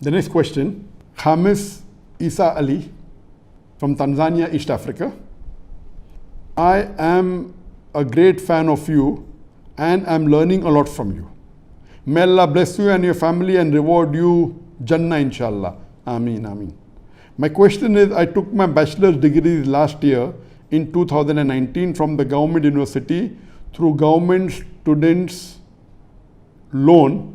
The next question, Khamis Isa Ali from Tanzania, East Africa. I am a great fan of you and I'm learning a lot from you. May Allah bless you and your family and reward you Jannah inshallah. Ameen, ameen. My question is, I took my bachelor's degree last year in 2019 from the government university through government students loan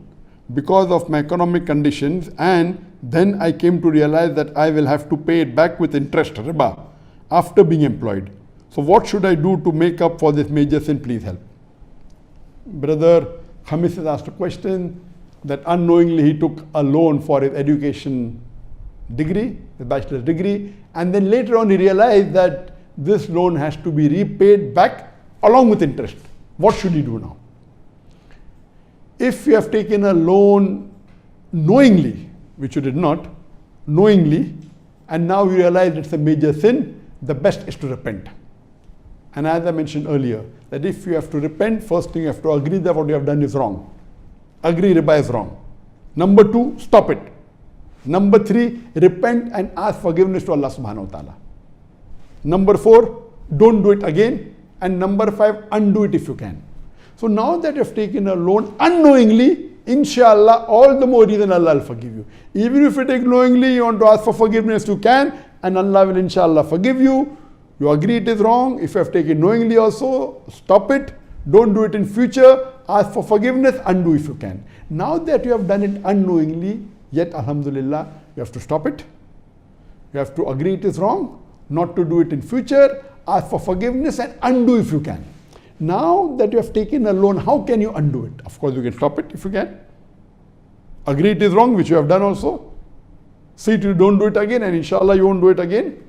because of my economic conditions, and then I came to realize that I will have to pay it back with interest, riba, after being employed. So what should I do to make up for this major sin? Please help. Brother Khamis has asked a question that unknowingly he took a loan for his education degree, his bachelor's degree, and then later on he realized that this loan has to be repaid back along with interest. What should he do now? If you have taken a loan knowingly, which you did not, knowingly, and now you realize it's a major sin, the best is to repent. And as I mentioned earlier, that if you have to repent, first thing you have to agree that what you have done is wrong. Agree riba is wrong. Number 2, stop it. Number 3, repent and ask forgiveness to Allah subhanahu wa ta'ala. Number 4, don't do it again. And number 5, undo it if you can. So now that you have taken a loan unknowingly, inshallah, all the more reason Allah will forgive you. Even if you take knowingly, you want to ask for forgiveness, you can, and Allah will inshallah forgive you. You agree it is wrong. If you have taken knowingly also, stop it. Don't do it in future. Ask for forgiveness, undo if you can. Now that you have done it unknowingly, yet alhamdulillah, you have to stop it. You have to agree it is wrong, not to do it in future, ask for forgiveness and undo if you can. Now that you have taken a loan, how can you undo it? Of course, you can stop it if you can. Agree it is wrong, which you have done also. See to you don't do it again, and inshallah you won't do it again.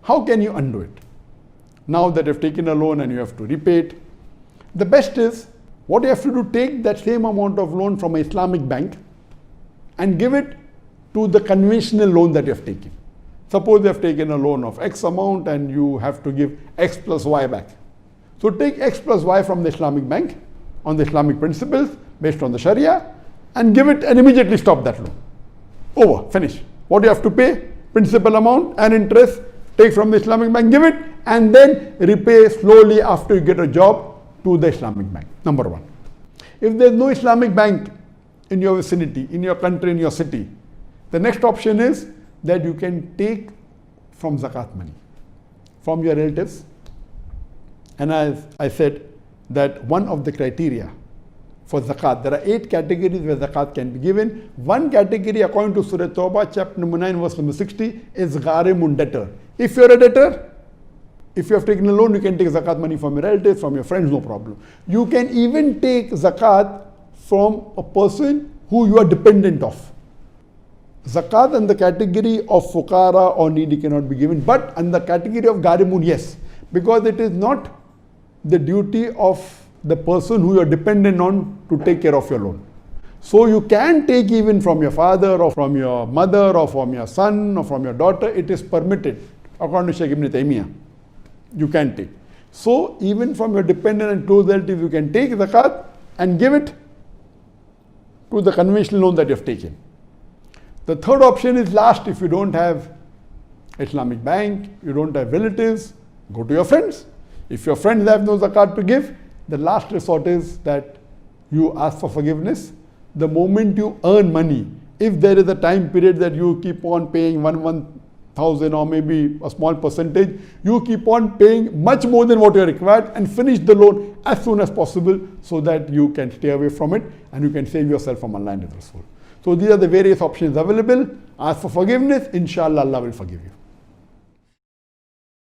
How can you undo it? Now that you have taken a loan and you have to repay it, the best is, what you have to do, take that same amount of loan from an Islamic bank and give it to the conventional loan that you have taken. Suppose you have taken a loan of X amount and you have to give X plus Y back. So take X plus Y from the Islamic bank on the Islamic principles based on the Sharia and give it and immediately stop that loan. Over, finish. What do you have to pay? Principal amount and interest, take from the Islamic bank, give it, and then repay slowly after you get a job to the Islamic bank. Number 1. If there is no Islamic bank in your vicinity, in your country, in your city, the next option is that you can take from zakat money, from your relatives. And as I said, that one of the criteria for zakat, there are 8 categories where zakat can be given. One category, according to Surah Tawbah, chapter number 9, verse number 60, is gharimun, debtor. If you're a debtor, if you have taken a loan, you can take zakat money from your relatives, from your friends, no problem. You can even take zakat from a person who you are dependent of. Zakat in the category of fuqara or needy cannot be given, but in the category of gharimun, yes, because it is not the duty of the person who you are dependent on to take care of your loan. So you can take even from your father or from your mother or from your son or from your daughter. It is permitted according to Shaykh Ibn Taymiyyah. You can take. So even from your dependent and close relatives, you can take zakat and give it to the conventional loan that you have taken. The third option is last. If you don't have Islamic bank, you don't have relatives, go to your friends. If your friends have no zakat to give, the last resort is that you ask for forgiveness. The moment you earn money, if there is a time period that you keep on paying 1,000 or maybe a small percentage, you keep on paying much more than what you are required and finish the loan as soon as possible so that you can stay away from it and you can save yourself from Allah and His Rasul. So these are the various options available. Ask for forgiveness, inshallah Allah will forgive you.